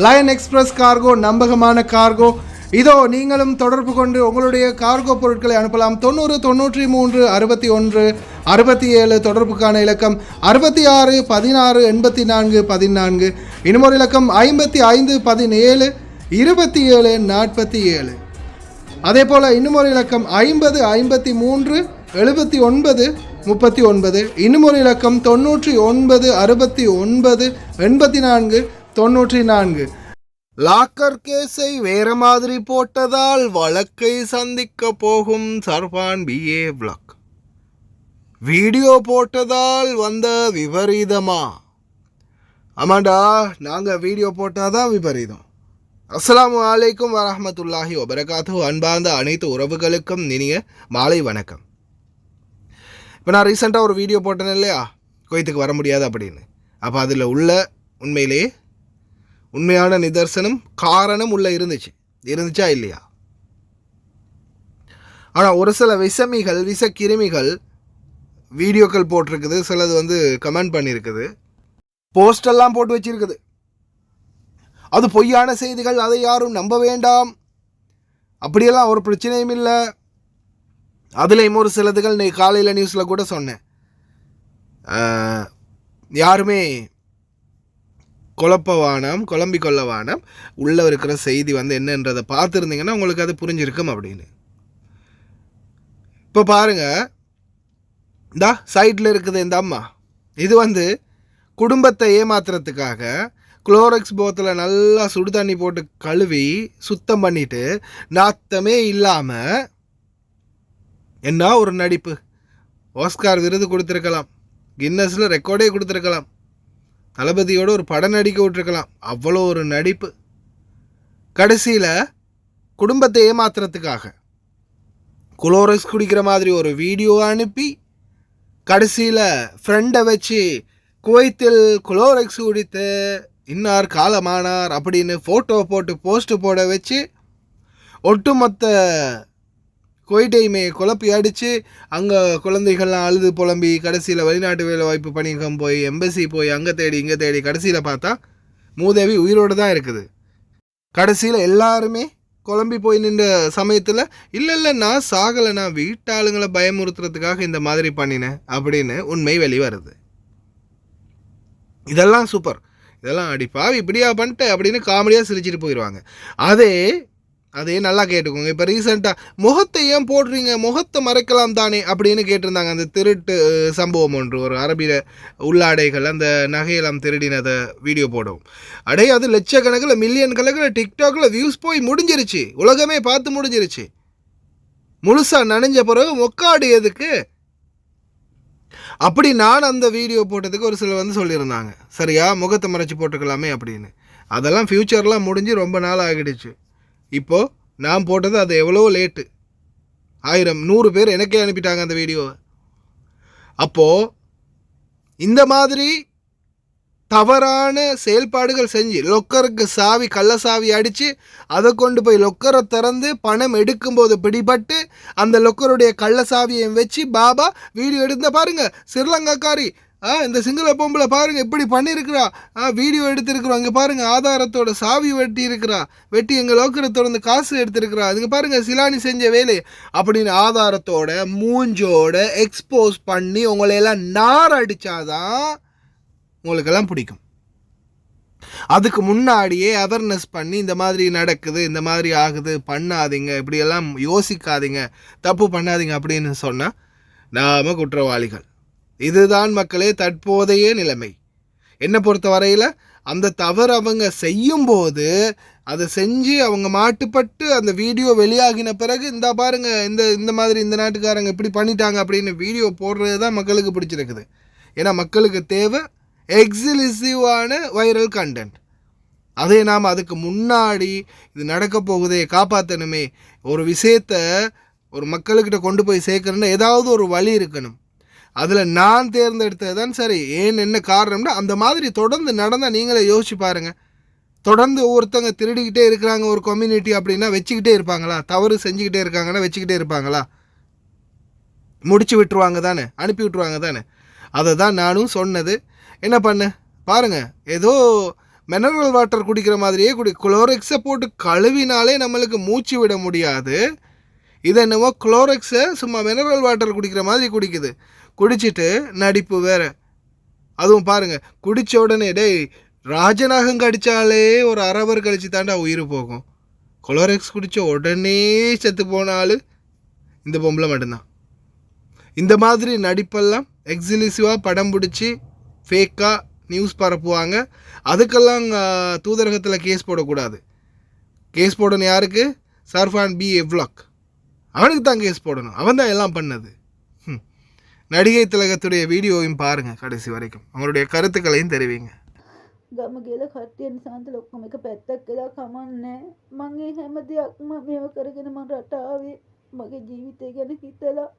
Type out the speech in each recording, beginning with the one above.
Line express cargo நம்பகமான cargo. இதோ நீங்களும் தொடர்பு கொண்டு உங்களுடைய கார்கோ பொருட்களை அனுப்பலாம். 90 93 61 67 தொடர்புக்கான இலக்கம் 66 16 84 14. இன்னொரு இலக்கம் 55 17 27 47. அதே போல் இன்னுமொரு இலக்கம் 50 53 79 39. இன்னுமொரு இலக்கம் 99 69 84 94. லாக்கர் கேஸை வேற மாதிரி போட்டதால் வழக்கை சந்திக்க போகும் சர்பான் பிஏ விளாக். வீடியோ போட்டதால் வந்த விபரீதமா? ஆமாண்டா, நாங்கள் வீடியோ போட்டாதான் விபரீதம். அஸ்ஸலாமு அலைக்கும் வரஹ்மத்துல்லாஹி வபரகாத்துஹு. அன்பார்ந்த அனைத்து உறவுகளுக்கும் இனிய மாலை வணக்கம். இப்போ நான் ரீசெண்டாக ஒரு வீடியோ போட்டேன் இல்லையா, குவைத்துக்கு வர முடியாது அப்படின்னு. அப்போ அதில் உள்ள உண்மையிலே உண்மையான நிதர்சனம் காரணம் உள்ளே இருந்துச்சா இல்லையா? ஆனால் ஒரு சில விஷக்கிருமிகள் வீடியோக்கள் போட்டிருக்குது, சிலது கமெண்ட் பண்ணியிருக்குது, போஸ்டெல்லாம் போட்டு வச்சிருக்குது. அது பொய்யான செய்திகள், அதை யாரும் நம்ப வேண்டாம், அப்படியெல்லாம் ஒரு பிரச்சனையும் இல்லை. அதுலேயும் ஒரு சிலதுகள் நீ காலையில் நியூஸில் கூட சொன்னேன், யாருமே குழம்பி கொள்ள வேணாம், உள்ளே இருக்கிற செய்தி என்னன்றதை பார்த்துருந்தீங்கன்னா உங்களுக்கு அது புரிஞ்சிருக்கும் அப்படின்னு. இப்போ பாருங்கள், இந்த சைட்டில் இருக்குது இந்த அம்மா, இது குடும்பத்தை ஏமாத்துறதுக்காக குளோரக்ஸ் போத்தில் நல்லா சுடு தண்ணி போட்டு கழுவி சுத்தம் பண்ணிட்டு நாத்தமே இல்லாமல் என்ன ஒரு நடிப்பு. ஆஸ்கார் விருது கொடுத்துருக்கலாம், கின்னஸில் ரெக்கார்டே கொடுத்துருக்கலாம், தளபதியோட ஒரு படம் நடிக்க விட்டுருக்கலாம். அவ்வளோ ஒரு நடிப்பு. கடைசியில் குடும்பத்தை ஏமாத்துறதுக்காக குளோரக்ஸ் குடிக்கிற மாதிரி ஒரு வீடியோ அனுப்பி கடைசியில் ஃப்ரெண்டை வச்சு குவைத்தில் குளோரக்ஸ் குடித்து இன்னார் காலமானார் அப்படின்னு ஃபோட்டோ போட்டு போஸ்ட்டு போட வச்சு ஒட்டுமொத்த குவைட்டையுமே குழப்பி அடித்து அங்கே குழந்தைகள்லாம் அழுது புலம்பி கடைசியில் வெளிநாட்டு வேலை வாய்ப்பு பணிக்கம் போய் எம்பசி போய் அங்கே தேடி இங்கே தேடி கடைசியில் பார்த்தா மூதேவி உயிரோடு தான் இருக்குது. கடைசியில் எல்லாருமே குழம்பி போய் நின்ற சமயத்தில் இல்லை நான் சாகலை, நான் வீட்டாளுங்களை பயமுறுத்துறதுக்காக இந்த மாதிரி பண்ணினேன் அப்படின்னு உண்மை வெளிவருது. இதெல்லாம் சூப்பர், இதெல்லாம் அடிப்பாவி இப்படியா பண்ணிட்டு அப்படின்னு காமெடியாக சிரிச்சிட்டு போயிடுவாங்க. அதே நல்லா கேட்டுக்கோங்க. இப்போ ரீசெண்டாக முகத்தை ஏன் போடுறீங்க, முகத்தை மறைக்கலாம் தானே அப்படின்னு கேட்டிருந்தாங்க. அந்த திருட்டு சம்பவம் ஒன்று, ஒரு அரபியில் உள்ளாடைகள் அந்த நகையெல்லாம் திருடினதை வீடியோ போடவும் அது லட்சக்கணக்கில் மில்லியன் கணக்கில் டிக்டாக்கில் வியூஸ் போய் முடிஞ்சிருச்சு, உலகமே பார்த்து முடிஞ்சிருச்சு. முழுசாக நனைஞ்ச பிறகு மொக்காடு எதுக்கு? அப்படி நான் அந்த வீடியோ போட்டதுக்கு ஒரு சிலர் சொல்லியிருந்தாங்க, சரியா முகத்தை மறைச்சி போட்டுக்கலாமே அப்படின்னு. அதெல்லாம் ஃப்யூச்சர்லாம் முடிஞ்சு ரொம்ப நாள் ஆகிடுச்சு. இப்போது நான் போட்டது அது எவ்வளோ லேட்டு, 1000 100 பேர் எனக்கே அனுப்பிட்டாங்க அந்த வீடியோவை. அப்போது இந்த மாதிரி தவறான செயல்பாடுகள் செஞ்சு லொக்கருக்கு கள்ள சாவி அடித்து அதை கொண்டு போய் லொக்கரை திறந்து பணம் எடுக்கும்போது பிடிபட்டு அந்த லொக்கருடைய கள்ள சாவியை வச்சு பாபா வீடியோ எடுத்த பாருங்கள், ஸ்ரீலங்காக்காரி இந்த சிங்கள பொம்பளை பாருங்கள் இப்படி பண்ணியிருக்கிறா, வீடியோ எடுத்திருக்கிறோம், இங்கே பாருங்கள் ஆதாரத்தோட சாவி வெட்டி எங்கள் லோக்கரை திறந்து காசு எடுத்திருக்கிறா, அதுங்க பாருங்கள் சிலானி செஞ்ச வேலை அப்படின்னு ஆதாரத்தோட மூஞ்சோட எக்ஸ்போஸ் பண்ணி உங்களையெல்லாம் நார் அடித்தாதான் உங்களுக்கெல்லாம் பிடிக்கும். அதுக்கு முன்னாடியே அவேர்னஸ் பண்ணி இந்த மாதிரி நடக்குது, இந்த மாதிரி ஆகுது, பண்ணாதீங்க, இப்படியெல்லாம் யோசிக்காதீங்க, தப்பு பண்ணாதீங்க அப்படின்னு சொன்னால் நாம குற்றவாளிகள். இதுதான் மக்களே தற்போதைய நிலைமை. என்னை பொறுத்த வரையில் அந்த தவறு அவங்க செய்யும்போது அதை செஞ்சு அவங்க மாட்டுப்பட்டு அந்த வீடியோ வெளியாகின பிறகு இந்த பாருங்கள் இந்த மாதிரி இந்த நாட்டுக்காரங்க இப்படி பண்ணிட்டாங்க அப்படின்னு வீடியோ போடுறது தான் மக்களுக்கு பிடிச்சிருக்குது. ஏன்னா மக்களுக்கு தேவை எக்ஸிலிசிவான வைரல் கண்டென்ட். அதே நாம் அதுக்கு முன்னாடி இது நடக்க போகுதே காப்பாற்றணுமே, ஒரு விஷயத்த ஒரு மக்கள்கிட்ட கொண்டு போய் சேர்க்கணுன்னா ஏதாவது ஒரு வழி இருக்கணும். அதில் நான் தேர்ந்தெடுத்தது தான் சரி. என்ன காரணம்னா அந்த மாதிரி தொடர்ந்து நடந்தால் நீங்களே யோசிச்சு பாருங்கள். தொடர்ந்து ஒவ்வொருத்தங்க திருடிக்கிட்டே இருக்கிறாங்க ஒரு கம்யூனிட்டி அப்படின்னா வச்சுக்கிட்டே இருப்பாங்களா? தவறு செஞ்சுக்கிட்டே இருக்காங்கன்னா வச்சுக்கிட்டே இருப்பாங்களா? முடிச்சு விட்டுருவாங்க தானே, அனுப்பி விட்டுருவாங்க தானே. அதை தான் நானும் சொன்னது. என்ன பண்ண பாருங்கள், ஏதோ மினரல் வாட்டர் குடிக்கிற மாதிரியே குளோரெக்ஸை போட்டு கழுவினாலே நம்மளுக்கு மூச்சு விட முடியாது. இது என்னவோ குளோரெக்ஸை சும்மா மினரல் வாட்டர் குடிக்கிற மாதிரி குடிக்குது. குடிச்சிட்டு நடிப்பு வேறு. அதுவும் பாருங்கள், குடித்த உடனே டேய் ராஜநாகம் கடித்தாலே ஒரு அரவர் கழிச்சு தாண்டா உயிர் போகும். குளோரெக்ஸ் குடித்த உடனே செத்து போனாலும் இந்த பொம்பளை மட்டும்தான். இந்த மாதிரி நடிப்பெல்லாம் எக்ஸிலிசிவாக படம் பிடிச்சி ஃபேக்காக நியூஸ் பரப்புவாங்க. அதுக்கெல்லாம் தூதரகத்தில் கேஸ் போடக்கூடாது. கேஸ் போடணும் யாருக்கு? சர்ஃபான் பி எவ்லாக், அவனுக்கு தான் கேஸ் போடணும். அவன் தான் எல்லாம் பண்ணது. நடிகை திலகத்துடைய வீடியோவையும் பாருங்கள் கடைசி வரைக்கும், அவங்களுடைய கருத்துக்களையும் தெரிவிங்க. ගම ගල කට්ටියන් සාන්ත ලොක්කොම එක පැත්තක් කියලා කමන්නේ. මං ඒ හැම දෙයක්ම මේව කරගෙන මං රට ආවේ මගේ ජීවිතය ගැන හිතලා,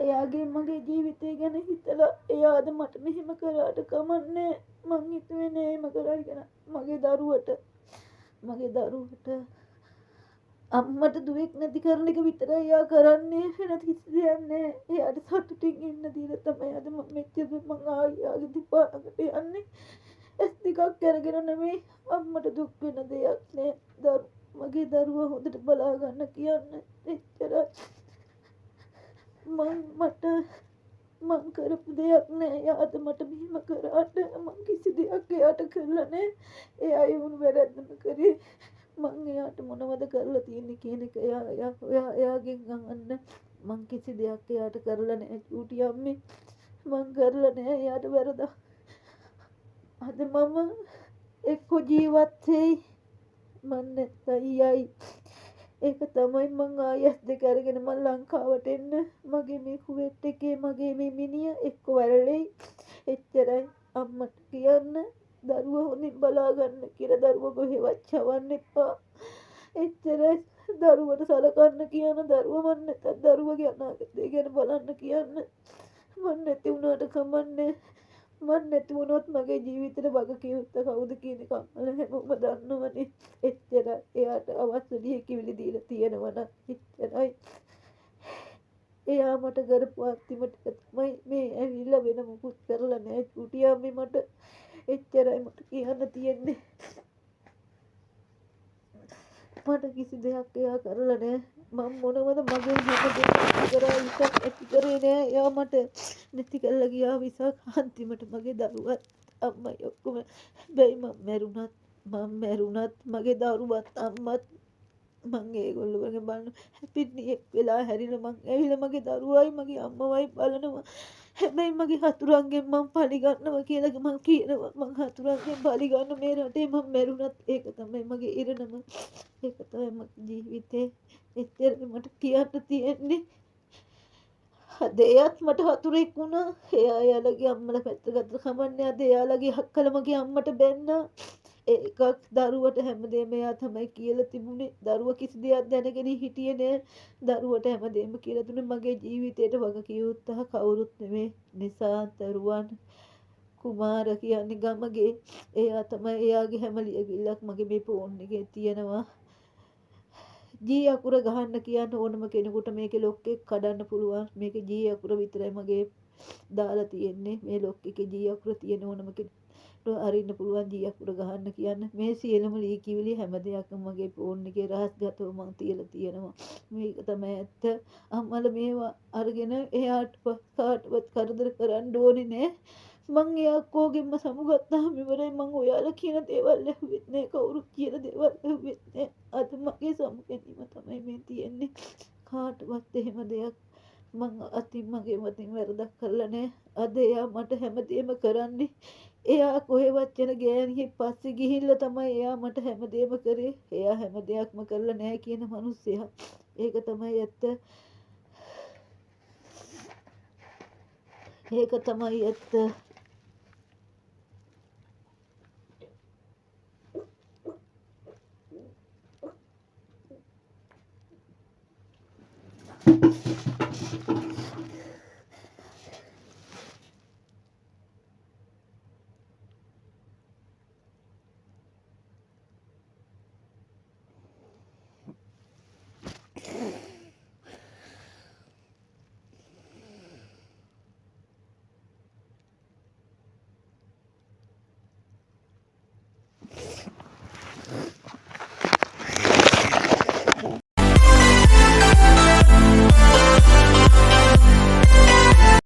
එයාගේ මගේ ජීවිතය ගැන හිතලා. එයාද මට මෙහෙම කරාට කමන්නේ. මං හිතුවේ නෑ එහෙම කරයි කියලා. මගේ දරුවට අම්මට දුවෙක් නැති කරන එක විතරයි එයා කරන්නේ. වෙන කිසි දෙයක් නෑ. එයාට සතුටින් ඉන්න දීලා තමයි අද මම මෙච්චර මං ආගේ දිපාකට යන්නේ. ඇස් දෙකක් අරගෙන නෙමෙයි. අම්මට දුක් වෙන දෙයක් නෑ. මගේ දරුවා හොඳට බලා ගන්න කියන්න. එච්චරයි. මං කරපු දෙයක් නෑ. එයාද මට මෙහෙම කරාට මං කිසි දෙයක් එයාට කරලා නෑ. එයා ඒ වුණ වැරද්දම කරේ. මං එයාට මොනවද කරලා තියෙන්නේ කියන එක එයාගෙන් අහන්න. මං කිසි දෙයක් එයාට කරලා නෑ චූටි අම්මේ. මං කරලා නෑ එයාට වැරදක්. අද මම එක්ක ජීවත් වෙයි මං නැත්තම් යයි. ඒක තමයි මං ආයෙත් දෙක අරගෙන මං ලංකාවට එන්න. මගේ මේ කුවෙට් එකේ මගේ මේ මිනිහ එක්ක වැරළෙයි. එච්චරයි. අම්මට කියන්න දරුවා හොඳින් බලා ගන්න කියලා. දරුවා කොහෙවත් යවන්න එපා. එච්චරයි. දරුවට සලකන්න කියන්න. දරුවා මන් නැත්තම් දරුවගේ අනාගතය ගැන බලන්න කියන්න. මන් නැති වුණාට කමන්නේ. මන් නැති වුණොත් මගේ ජීවිතේට වගකීම් කවුද කියන එක අම්මලා හැමෝම දන්නවනේ. එච්චරයි. එයාට අවශ්‍ය ලියකියවිලි දීලා තියෙනවා නම් එච්චරයි. එයා මට කරපු අන්තිමට තමයි මේ ඇවිල්ලා වෙන මොකුත් කරලා නැහැ චූටි අම්මේ. මට එච්චරයි මට කියන්න තියෙන්නේ. මට කිසි දෙයක් එයා කරලා නැහැ. මම මොනවද මගේ හැම දෙයක් කරා විසක් ඇති කරේ නෑ. එයා මට නැති කරලා ගියා විසක්. අන්තිමට මගේ දරුවත් අම්මයි ඔක්කොම. හැබැයි මම මැරුණත් මගේ දරුවත් අම්මත් මං ඒගොල්ලෝගේ බලන හැපිනියෙක් වෙලා හැරින මං ඇවිල්ලා මගේ දරුවයි මගේ අම්මවයි බලනවා. හැබැයි මගේ හතුරන්ගෙන් මං පරිගන්නවා කියලා මං කියනවා. මං හතුරන්ගෙන් පරිගන්න මේ රටේ මං මැරුණත් ඒක තමයි මගේ ඉරණම. ඒක තමයි මගේ ජීවිතේ. එච්චරයි මට කියන්න තියෙන්නේ. අද එයාත් මට හතුරෙක් වුණා. එයාලගේ අම්මලා පැත්තකට කමන්නේ. අද එයාලගේ අක්කලා මගේ අම්මට බැන්නා. එකක් දරුවට හැමදේම එයා තමයි කියලා තිබුණේ. දරුවා කිසි දෙයක් දැනගෙන හිටියේ නෑ. දරුවට හැමදේම කියලා දුන්නේ. මගේ ජීවිතේට වගකිය යුත්තහ කවුරුත් නෙමෙයි. නිසාතරුවන් කුමාර කියන්නේ ගමගේ. එයා තමයි. එයාගේ හැම ලියවිල්ලක් මගේ මේ ෆෝන් එකේ තියෙනවා. ජී අකුර ගහන්න කියන්න ඕනම කෙනෙකුට මේකේ ලොක් එක කඩන්න පුළුවන්. මේකේ ජී අකුර විතරයි මගේ දාලා තියෙන්නේ. මේ ලොක් එකේ ජී අකුර තියෙන ඕනම කෙනෙකුට අරින්න පුළුවන්. ජී අකුර ගහන්න කියන්න. මේ සියලුම ලියකියවිලි හැම දෙයක්ම මගේ ෆෝන් එකේ රහස්ගතව මම තියලා තියෙනවා. මේක තමයි ඇත්ත. අම්මලා මේවා අරගෙන එයාට කාටවත් කරදර කරන්න ඕනේ නෑ. මං එයා කෝගෙන්ම සමුගත්තාම ඉවරයි. මං ඔයාලා කියන දේවල් ඇහුවෙත් නෑ. කවුරුත් කියන දේවල් ඇහුවෙත් නෑ. අද මගේ සමුගැනීම තමයි මේ තියෙන්නේ. කාටවත් එහෙම දෙයක් මං මගේ මතින් වැරදක් කරලා නෑ. අද එයා මට හැමදේම කරන්නේ. එයා කොහෙවත් යන ගෑණියෙක් පස්සේ ගිහිල්ලා තමයි එයා මට හැමදේම කරේ. එයා හැම දෙයක්ම කරලා නෑ කියන මිනිස්සයා. ඒක තමයි ඇත්ත. ඒක තමයි ඇත්ත.